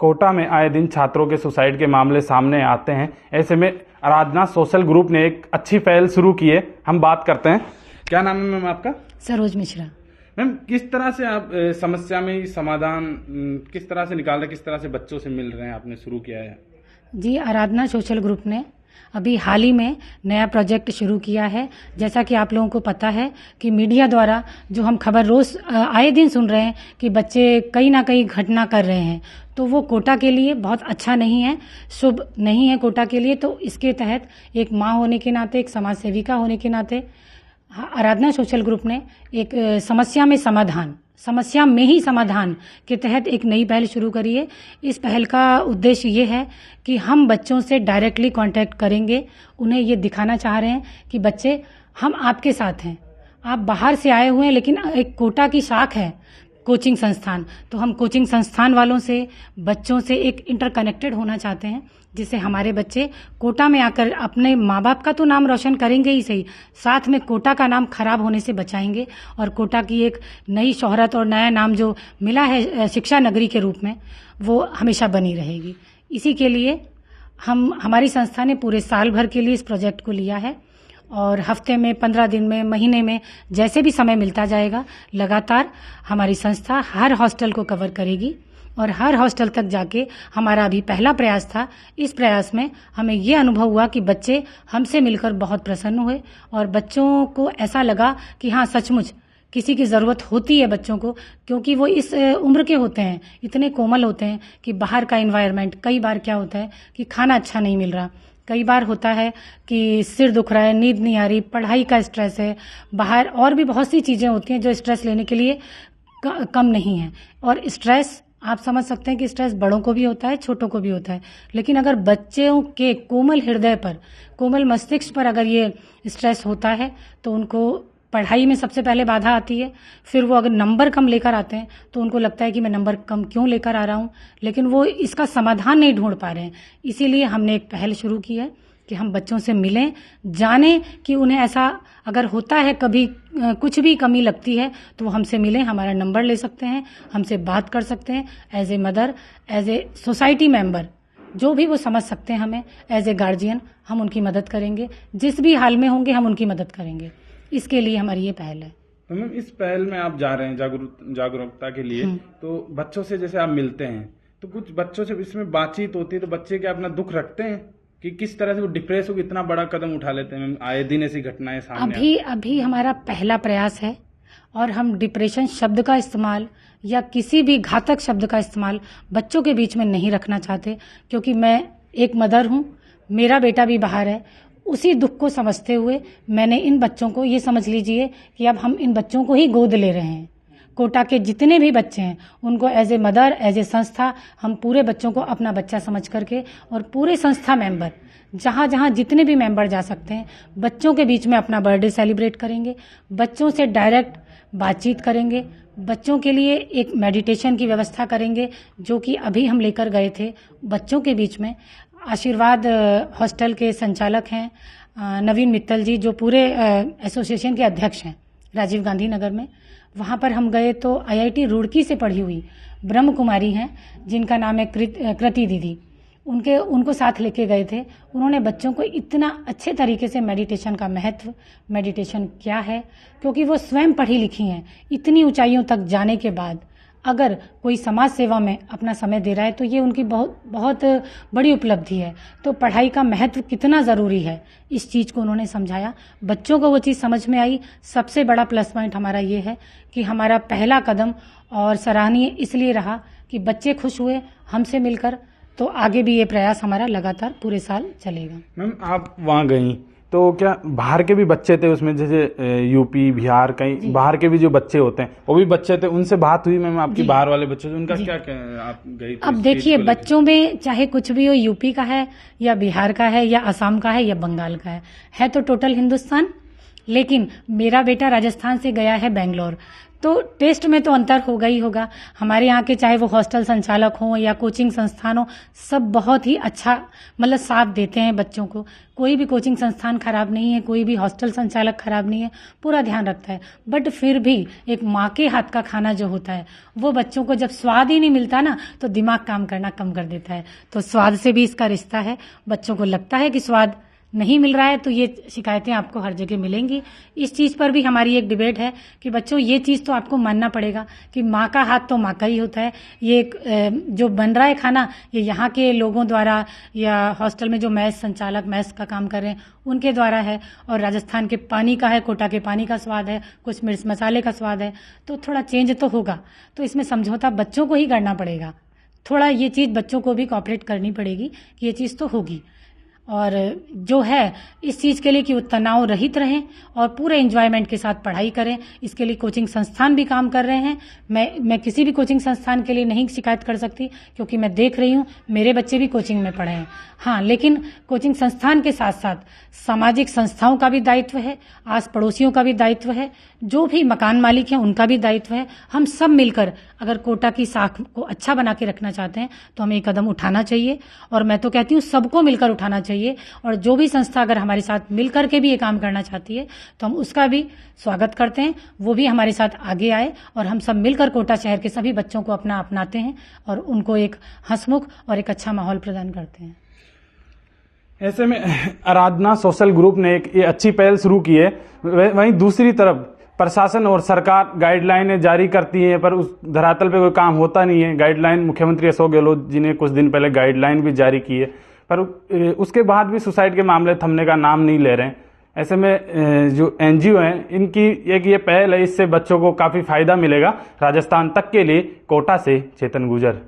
कोटा में आए दिन छात्रों के सुसाइड के मामले सामने आते हैं। ऐसे में आराधना सोशल ग्रुप ने एक अच्छी पहल शुरू की है। हम बात करते हैं। क्या नाम है मैम आपका? सरोज मिश्रा। मैम, किस तरह से आप समस्या में समाधान किस तरह से निकाल रहे, किस तरह से बच्चों से मिल रहे हैं, आपने शुरू किया है? जी, आराधना सोशल ग्रुप ने अभी हाल ही में नया प्रोजेक्ट शुरू किया है। जैसा कि आप लोगों को पता है कि मीडिया द्वारा जो हम खबर रोज आए दिन सुन रहे हैं कि बच्चे कहीं ना कहीं घटना कर रहे हैं, तो वो कोटा के लिए बहुत अच्छा नहीं है, शुभ नहीं है कोटा के लिए। तो इसके तहत एक माँ होने के नाते, एक समाज सेविका होने के नाते आराधना सोशल ग्रुप ने एक समस्या में ही समाधान के तहत एक नई पहल शुरू करी है। इस पहल का उद्देश्य ये है कि हम बच्चों से डायरेक्टली कांटेक्ट करेंगे। उन्हें ये दिखाना चाह रहे हैं कि बच्चे, हम आपके साथ हैं। आप बाहर से आए हुए हैं, लेकिन एक कोटा की शाख है कोचिंग संस्थान, तो हम कोचिंग संस्थान वालों से, बच्चों से एक इंटरकनेक्टेड होना चाहते हैं, जिससे हमारे बच्चे कोटा में आकर अपने माँ बाप का तो नाम रोशन करेंगे ही सही, साथ में कोटा का नाम खराब होने से बचाएंगे और कोटा की एक नई शोहरत और नया नाम जो मिला है शिक्षा नगरी के रूप में, वो हमेशा बनी रहेगी। इसी के लिए हमारी संस्था ने पूरे साल भर के लिए इस प्रोजेक्ट को लिया है और हफ्ते में, 15 दिन में, महीने में, जैसे भी समय मिलता जाएगा, लगातार हमारी संस्था हर हॉस्टल को कवर करेगी और हर हॉस्टल तक जाके हमारा अभी पहला प्रयास था। इस प्रयास में हमें ये अनुभव हुआ कि बच्चे हमसे मिलकर बहुत प्रसन्न हुए और बच्चों को ऐसा लगा कि हाँ, सचमुच किसी की ज़रूरत होती है बच्चों को, क्योंकि वो इस उम्र के होते हैं, इतने कोमल होते हैं कि बाहर का इन्वायरमेंट, कई बार क्या होता है कि खाना अच्छा नहीं मिल रहा, कई बार होता है कि सिर दुख रहा है, नींद नहीं आ रही, पढ़ाई का स्ट्रेस है, बाहर और भी बहुत सी चीज़ें होती हैं जो स्ट्रेस लेने के लिए कम नहीं है। और स्ट्रेस, आप समझ सकते हैं कि स्ट्रेस बड़ों को भी होता है, छोटों को भी होता है, लेकिन अगर बच्चों के कोमल हृदय पर, कोमल मस्तिष्क पर अगर ये स्ट्रेस होता है तो उनको पढ़ाई में सबसे पहले बाधा आती है। फिर वो अगर नंबर कम लेकर आते हैं तो उनको लगता है कि मैं नंबर कम क्यों लेकर आ रहा हूँ, लेकिन वो इसका समाधान नहीं ढूंढ पा रहे हैं। इसीलिए हमने एक पहल शुरू की है कि हम बच्चों से मिलें, जानें कि उन्हें ऐसा अगर होता है, कभी कुछ भी कमी लगती है, तो वो हमसे मिलें, हमारा नंबर ले सकते हैं, हमसे बात कर सकते हैं। As a mother, as a society member, जो भी वो समझ सकते हैं हमें, एज ए गार्जियन हम उनकी मदद करेंगे। जिस भी हाल में होंगे हम उनकी मदद करेंगे। इसके लिए हमारी ये पहल है। तो मैम, इस पहल में आप जा रहे हैं जागरूकता के लिए, तो बच्चों से जैसे आप मिलते हैं तो कुछ बच्चों से इसमें बातचीत होती है, तो बच्चे क्या अपना दुख रखते हैं कि किस तरह से वो डिप्रेस होकर इतना बड़ा कदम उठा लेते हैं? आए दिन ऐसी घटनाएं सामने अभी हमारा पहला प्रयास है और हम डिप्रेशन शब्द का इस्तेमाल या किसी भी घातक शब्द का इस्तेमाल बच्चों के बीच में नहीं रखना चाहते, क्योंकि मैं एक मदर हूँ, मेरा बेटा भी बाहर है। उसी दुख को समझते हुए मैंने इन बच्चों को, ये समझ लीजिए कि अब हम इन बच्चों को ही गोद ले रहे हैं। कोटा के जितने भी बच्चे हैं उनको as a mother, as a संस्था, हम पूरे बच्चों को अपना बच्चा समझ करके और पूरे संस्था मेंबर, जहाँ जहाँ जितने भी मेंबर जा सकते हैं, बच्चों के बीच में अपना बर्थडे सेलिब्रेट करेंगे, बच्चों से डायरेक्ट बातचीत करेंगे, बच्चों के लिए एक मेडिटेशन की व्यवस्था करेंगे, जो कि अभी हम लेकर गए थे बच्चों के बीच में। आशीर्वाद हॉस्टल के संचालक हैं नवीन मित्तल जी, जो पूरे एसोसिएशन के अध्यक्ष हैं राजीव गांधी नगर में। वहाँ पर हम गए तो IIT रुड़की से पढ़ी हुई ब्रह्म कुमारी हैं, जिनका नाम है कृति दीदी, उनको साथ लेके गए थे। उन्होंने बच्चों को इतना अच्छे तरीके से मेडिटेशन का महत्व, मेडिटेशन क्या है, क्योंकि वो स्वयं पढ़ी लिखी हैं, इतनी ऊंचाइयों तक जाने के बाद अगर कोई समाज सेवा में अपना समय दे रहा है तो ये उनकी बहुत बहुत बड़ी उपलब्धि है। तो पढ़ाई का महत्व कितना ज़रूरी है, इस चीज़ को उन्होंने समझाया, बच्चों को वो चीज़ समझ में आई। सबसे बड़ा प्लस पॉइंट हमारा ये है कि हमारा पहला कदम और सराहनीय इसलिए रहा कि बच्चे खुश हुए हमसे मिलकर, तो आगे भी ये प्रयास हमारा लगातार पूरे साल चलेगा। मैम, आप वहाँ गई तो क्या बाहर के भी बच्चे थे उसमें, जैसे यूपी, बिहार, कहीं बाहर के भी जो बच्चे होते हैं वो भी बच्चे थे, उनसे बात हुई मैम आपकी बाहर वाले बच्चों से? उनका क्या आप गई? अब देखिए, बच्चों में चाहे कुछ भी हो, यूपी का है या बिहार का है या असम का है या बंगाल का है तो टोटल हिंदुस्तान। लेकिन मेरा बेटा राजस्थान से गया है बेंगलोर, तो टेस्ट में तो अंतर होगा ही होगा। हमारे यहाँ के चाहे वो हॉस्टल संचालक हों या कोचिंग संस्थान हो, सब बहुत ही अच्छा मतलब साथ देते हैं बच्चों को। कोई भी कोचिंग संस्थान खराब नहीं है, कोई भी हॉस्टल संचालक खराब नहीं है, पूरा ध्यान रखता है। बट फिर भी एक माँ के हाथ का खाना जो होता है वो बच्चों को जब स्वाद ही नहीं मिलता ना तो दिमाग काम करना कम कर देता है। तो स्वाद से भी इसका रिश्ता है। बच्चों को लगता है कि स्वाद नहीं मिल रहा है तो ये शिकायतें आपको हर जगह मिलेंगी। इस चीज़ पर भी हमारी एक डिबेट है कि बच्चों ये चीज़ तो आपको मानना पड़ेगा कि माँ का हाथ तो माँ का ही होता है। ये जो बन रहा है खाना ये यहाँ के लोगों द्वारा या हॉस्टल में जो मैस संचालक मैस का काम कर रहे हैं उनके द्वारा है। और राजस्थान के पानी का है, कोटा के पानी का स्वाद है, कुछ मिर्च मसाले का स्वाद है, तो थोड़ा चेंज तो होगा। तो इसमें समझौता बच्चों को ही करना पड़ेगा। थोड़ा ये चीज़ बच्चों को भी कोऑपरेट करनी पड़ेगी कि ये चीज़ तो होगी। और जो है इस चीज़ के लिए कि वो तनाव रहित रहें और पूरे एंजॉयमेंट के साथ पढ़ाई करें, इसके लिए कोचिंग संस्थान भी काम कर रहे हैं। मैं किसी भी कोचिंग संस्थान के लिए नहीं शिकायत कर सकती क्योंकि मैं देख रही हूँ मेरे बच्चे भी कोचिंग में पढ़े हैं। हाँ, लेकिन कोचिंग संस्थान के साथ साथ सामाजिक संस्थाओं का भी दायित्व है, आस पड़ोसियों का भी दायित्व है, जो भी मकान मालिक हैं उनका भी दायित्व है। हम सब मिलकर अगर कोटा की साख को अच्छा बना के रखना चाहते हैं तो हमें एक कदम उठाना चाहिए। और मैं तो कहती हूँ सबको मिलकर उठाना चाहिए। और जो भी संस्था अगर हमारे साथ मिलकर के भी ये काम करना चाहती है तो हम उसका भी स्वागत करते हैं, वो भी हमारे साथ आगे आए और हम सब मिलकर कोटा शहर के सभी बच्चों को अपनाते हैं और उनको एक हंसमुख और एक अच्छा माहौल प्रदान करते हैं। ऐसे में आराधना सोशल ग्रुप ने एक ये अच्छी पहल शुरू की है। वहीं दूसरी तरफ प्रशासन और सरकार गाइडलाइनें जारी करती है पर उस धरातल पे कोई काम होता नहीं है। गाइडलाइन मुख्यमंत्री अशोक गहलोत जी ने कुछ दिन पहले गाइडलाइन भी जारी की है पर उसके बाद भी सुसाइड के मामले थमने का नाम नहीं ले रहे हैं। ऐसे में जो एनजीओ हैं इनकी एक ये पहल है, इससे बच्चों को काफ़ी फायदा मिलेगा। राजस्थान तक के लिए कोटा से चेतन गुजर।